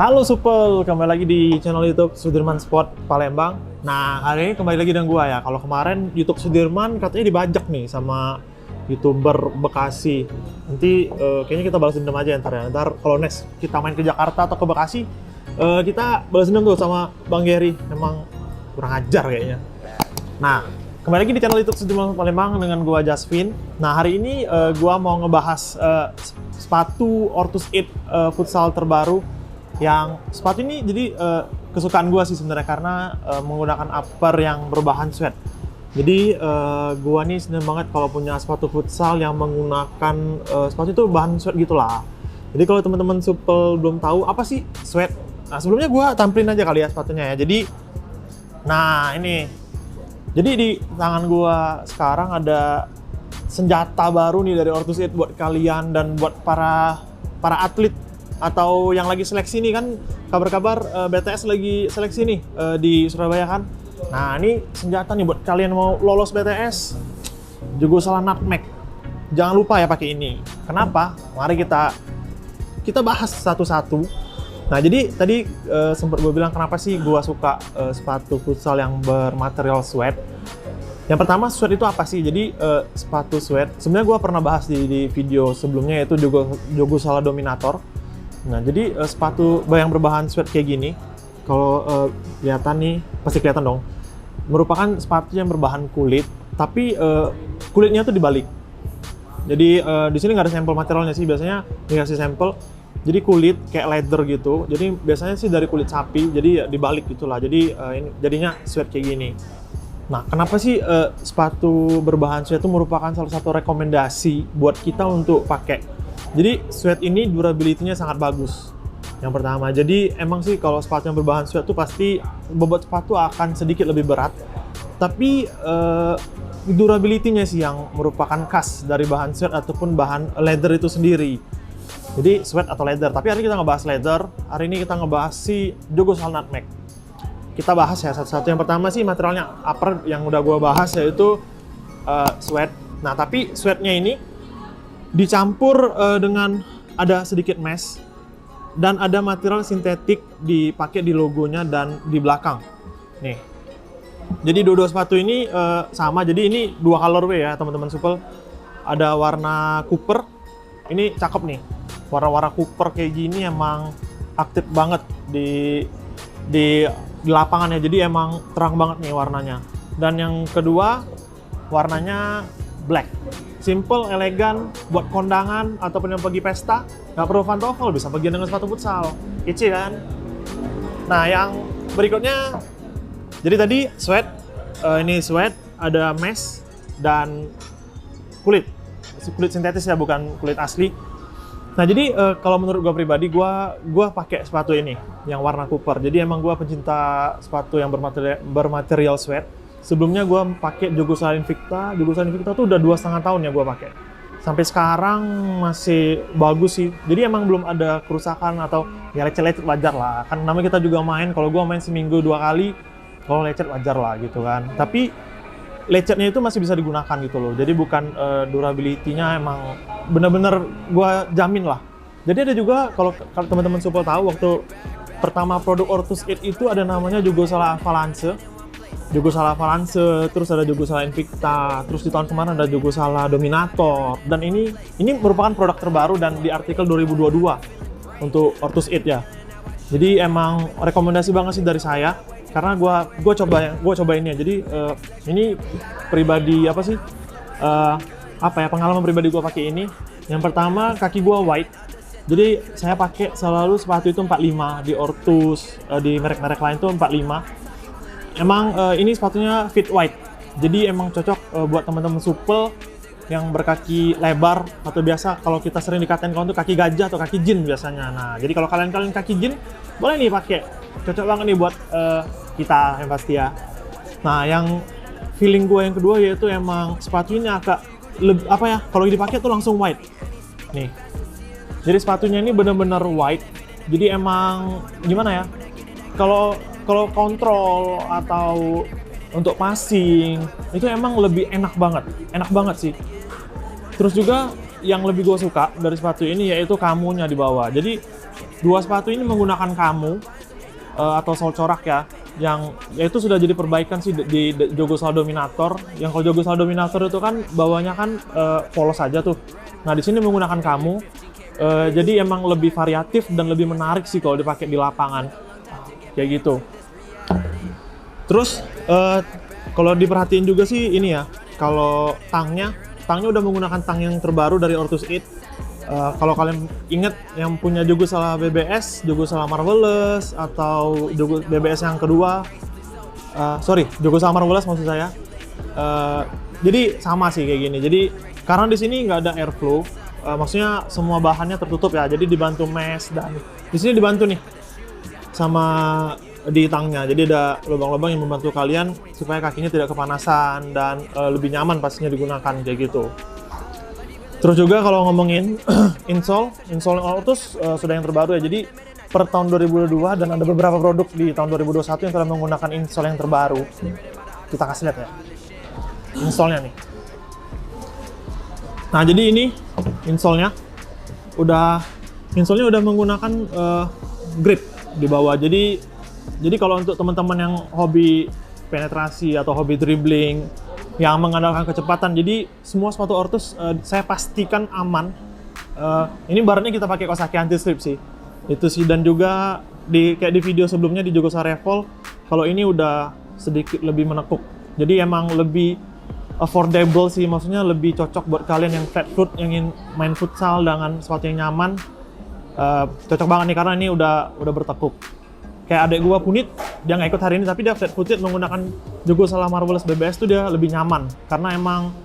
Halo Supel, kembali lagi di channel YouTube Sudirman Sport Palembang. Nah, hari ini kembali lagi dengan gua ya. Kalau kemarin YouTube Sudirman katanya dibajak nih sama YouTuber Bekasi. Nanti kayaknya kita balas dendam aja ntar ya. Ntar kalau next kita main ke Jakarta atau ke Bekasi, kita balas dendam tuh sama Bang Gary. Emang kurang ajar kayaknya. Nah, kembali lagi di channel YouTube Sudirman Palembang dengan gua Jasvin. Nah, hari ini gua mau ngebahas sepatu Ortus 8 futsal terbaru. Yang sepatu ini jadi kesukaan gue sih sebenarnya karena menggunakan upper yang berbahan sweat. Jadi gue nih seneng banget kalau punya sepatu futsal yang menggunakan sepatu itu bahan sweat gitulah. Jadi kalau teman-teman Supel belum tahu apa sih sweat, nah sebelumnya gue tampilin aja kali ya sepatunya ya. Jadi, nah ini, jadi di tangan gue sekarang ada senjata baru nih dari Ortus 8 buat kalian dan buat para atlet atau yang lagi seleksi nih kan, kabar-kabar BTS lagi seleksi nih di Surabaya kan. Nah ini senjata nih buat kalian mau lolos BTS, juga salah nutmeg. Jangan lupa ya pakai ini. Kenapa? Mari kita bahas satu-satu. Nah jadi tadi sempat gue bilang kenapa sih gue suka sepatu futsal yang bermaterial sweat. Yang pertama, sweat itu apa sih? Jadi sepatu sweat, sebenarnya gue pernah bahas di video sebelumnya, yaitu Jogo Salah Dominator. Nah, jadi sepatu yang berbahan sweat kayak gini, kalau kelihatan nih, pasti kelihatan dong, merupakan sepatu yang berbahan kulit, tapi kulitnya tuh dibalik. Jadi di sini nggak ada sampel materialnya sih, biasanya dikasih sampel. Jadi kulit kayak leather gitu. Jadi biasanya sih dari kulit sapi, jadi dibalik gitulah. Jadi ini jadinya sweat kayak gini. Nah, kenapa sih sepatu berbahan sweat itu merupakan salah satu rekomendasi buat kita untuk pakai? Jadi sweat ini durability-nya sangat bagus. Yang pertama, jadi emang sih kalau sepatu yang berbahan sweat itu pasti bobot sepatu akan sedikit lebih berat. Tapi durability-nya sih yang merupakan khas dari bahan sweat ataupun bahan leather itu sendiri. Jadi sweat atau leather. Tapi hari ini kita ngebahas leather. Hari ini kita ngebahas si Jogo Salah nutmeg. Kita bahas ya satu-satu. Yang pertama sih materialnya upper yang udah gua bahas, yaitu sweat. Nah tapi sweatnya ini dicampur dengan ada sedikit mesh dan ada material sintetik dipakai di logonya dan di belakang nih. Jadi dua sepatu ini sama, jadi ini dua colorway ya teman-teman Supel. Ada warna cooper, ini cakep nih, warna-warna cooper kayak gini emang aktif banget di lapangan ya, jadi emang terang banget nih warnanya. Dan yang kedua warnanya black, simple, elegan, buat kondangan ataupun yang pergi pesta, nggak perlu pantofel, bisa pergi dengan sepatu futsal, kece kan? Nah yang berikutnya, jadi tadi sweat, ini sweat, ada mesh dan kulit sintetis ya, bukan kulit asli. Nah jadi kalau menurut gue pribadi, gue pakai sepatu ini yang warna cooper. Jadi emang gue pencinta sepatu yang bermaterial sweat. Sebelumnya gue pakai Jogo Salah Invicta. Jogo Salah Invicta tuh udah 2,5 tahun ya gue pakai. Sampai sekarang masih bagus sih. Jadi emang belum ada kerusakan atau ya lecet-lecet wajar lah. Kan namanya kita juga main. Kalau gue main seminggu 2 kali, kalau lecet wajar lah gitu kan. Tapi lecetnya itu masih bisa digunakan gitu loh. Jadi bukan durability-nya emang bener-bener gue jamin lah. Jadi ada juga kalau teman-teman Supel tahu, waktu pertama produk Ortus 8 itu ada namanya Jogo Salah Valance. Jogo Salah Valance, terus ada Jogo Salah Invicta, terus di tahun kemarin ada Jogo Salah Dominator. Dan ini merupakan produk terbaru dan di artikel 2022 untuk Ortus 8 ya. Jadi emang rekomendasi banget sih dari saya, karena gua coba ini ya. Jadi ini pribadi apa sih? Pengalaman pribadi gua pakai ini. Yang pertama, kaki gua white. Jadi saya pakai selalu sepatu itu 45 di Ortus, di merek-merek lain tuh 45. Emang ini sepatunya fit white, jadi emang cocok buat teman-teman Supel yang berkaki lebar, atau biasa kalau kita sering dikatain kawan tuh kaki gajah atau kaki jin biasanya. Nah jadi kalau kalian kaki jin, boleh nih pakai, cocok banget nih buat kita yang pasti ya. Nah yang feeling gue yang kedua yaitu emang sepatu ini agak apa ya, kalau dipakai tuh langsung white nih. Jadi sepatunya ini bener-bener white, jadi emang gimana ya, kalau kontrol atau untuk passing itu emang lebih enak banget sih. Terus juga yang lebih gue suka dari sepatu ini yaitu kamunya di bawah. Jadi Dua sepatu ini menggunakan kamu atau sol corak ya, yang itu sudah jadi perbaikan sih di Jogo Sal Dominator. Yang kalau Jogo Sal Dominator itu kan bawahnya kan polos saja tuh. Nah di sini menggunakan kamu, jadi emang lebih variatif dan lebih menarik sih kalau dipakai di lapangan kayak gitu. Terus kalau diperhatiin juga sih ini ya, kalau tangnya udah menggunakan tang yang terbaru dari Ortus 8. Kalau kalian inget yang punya Jogo Sal BBS, Jogo Sal Marvelous, atau Jogo BBS yang kedua, Jogo Sal Marvelous maksud saya. Jadi sama sih kayak gini. Jadi karena di sini nggak ada airflow, maksudnya semua bahannya tertutup ya. Jadi dibantu mesh dan di sini dibantu nih sama di tangnya. Jadi ada lubang-lubang yang membantu kalian supaya kakinya tidak kepanasan dan lebih nyaman pastinya digunakan kayak gitu. Terus juga kalau ngomongin insole Ortus sudah yang terbaru ya. Jadi per tahun 2022 dan ada beberapa produk di tahun 2021 yang telah menggunakan insole yang terbaru. Kita kasih lihat ya. Insole-nya nih. Nah, jadi ini insole-nya udah menggunakan grip di bawah. Jadi kalau untuk teman-teman yang hobi penetrasi atau hobi dribbling yang mengandalkan kecepatan, jadi semua sepatu Ortus saya pastikan aman. Ini barunya kita pakai Kawasaki anti slip sih. Itu sih, dan juga kayak di video sebelumnya di Jogo Sal Revolve, kalau ini udah sedikit lebih menekuk. Jadi emang lebih affordable sih, maksudnya lebih cocok buat kalian yang flat foot, yang ingin main futsal dengan sepatu yang nyaman. Cocok banget nih karena ini udah bertekuk. Kayak adek gua Punit, dia nggak ikut hari ini tapi dia flat footed menggunakan Jogo Sal Marvelous BBS tuh dia lebih nyaman karena emang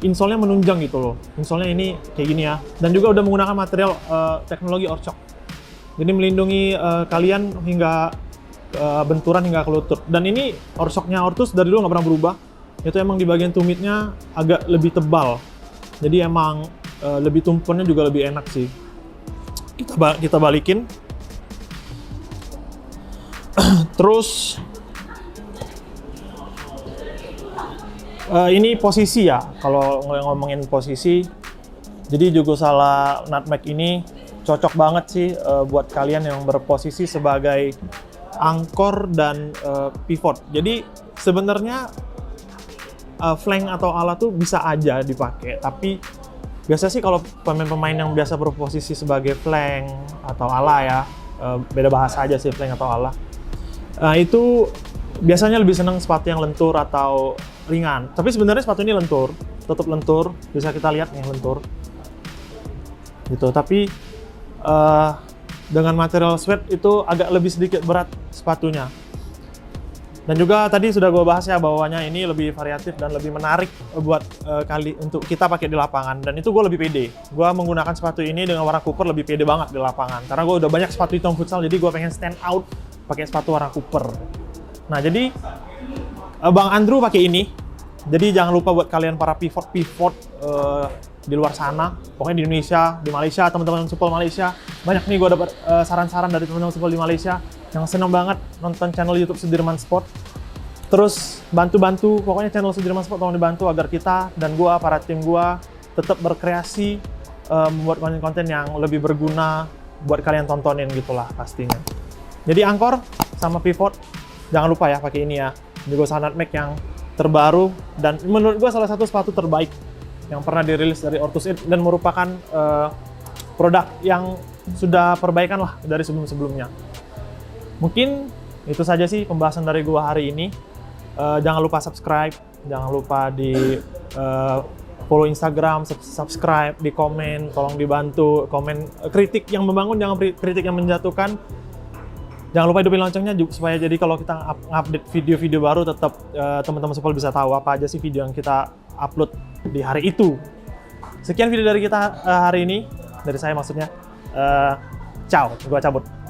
insole-nya menunjang gitu loh. Insole-nya ini kayak gini ya, dan juga udah menggunakan material teknologi Orchok. Jadi melindungi kalian hingga benturan hingga ke lutut. Dan ini Orchoknya Ortus dari dulu nggak pernah berubah. Itu emang di bagian tumitnya agak lebih tebal. Jadi emang lebih tumpuannya juga lebih enak sih. Kita balikin. Terus ini posisi ya, kalau ngomongin posisi, jadi Jogo Sal Nutmeg ini cocok banget sih buat kalian yang berposisi sebagai angkor dan pivot. Jadi sebenarnya flank atau ala tuh bisa aja dipakai, tapi biasa sih kalau pemain-pemain yang biasa berposisi sebagai flank atau ala ya, beda bahasa aja sih flank atau ala. Itu biasanya lebih senang sepatu yang lentur atau ringan. Tapi sebenarnya sepatu ini lentur, tetap lentur. Bisa kita lihat nih lentur. Gitu. Tapi dengan material suede itu agak lebih sedikit berat sepatunya. Dan juga tadi sudah gue bahas ya bahwanya ini lebih variatif dan lebih menarik buat untuk kita pakai di lapangan. Dan itu gue lebih pede. Gue menggunakan sepatu ini dengan warna Cooper lebih pede banget di lapangan. Karena gue udah banyak sepatu hitam futsal, jadi gue pengen stand out pakai sepatu warna Cooper. Nah, jadi Bang Andrew pakai ini. Jadi jangan lupa buat kalian para pivot di luar sana, pokoknya di Indonesia, di Malaysia, teman-teman supel Malaysia. Banyak nih gue dapat saran-saran dari teman-teman supel di Malaysia yang senang banget nonton channel YouTube Sudirman Sport. Terus bantu-bantu, pokoknya channel Sudirman Sport tolong dibantu agar kita dan gue, para tim gue tetap berkreasi, membuat konten-konten yang lebih berguna buat kalian tontonin gitulah pastinya. Jadi angkor sama pivot jangan lupa ya pakai ini ya, Jogo Sal Nutmeg yang terbaru dan menurut gue salah satu sepatu terbaik yang pernah dirilis dari Ortus 8 dan merupakan produk yang sudah perbaikan lah dari sebelum-sebelumnya. Mungkin itu saja sih pembahasan dari gua hari ini. Jangan lupa subscribe, jangan lupa di follow Instagram, subscribe, di komen, tolong dibantu komen kritik yang membangun, jangan kritik yang menjatuhkan. Jangan lupa hidupin loncengnya supaya jadi kalau kita update video-video baru tetap teman-teman supel bisa tahu apa aja sih video yang kita upload di hari itu. Sekian video dari kita hari ini, dari saya maksudnya. Ciao, gua cabut.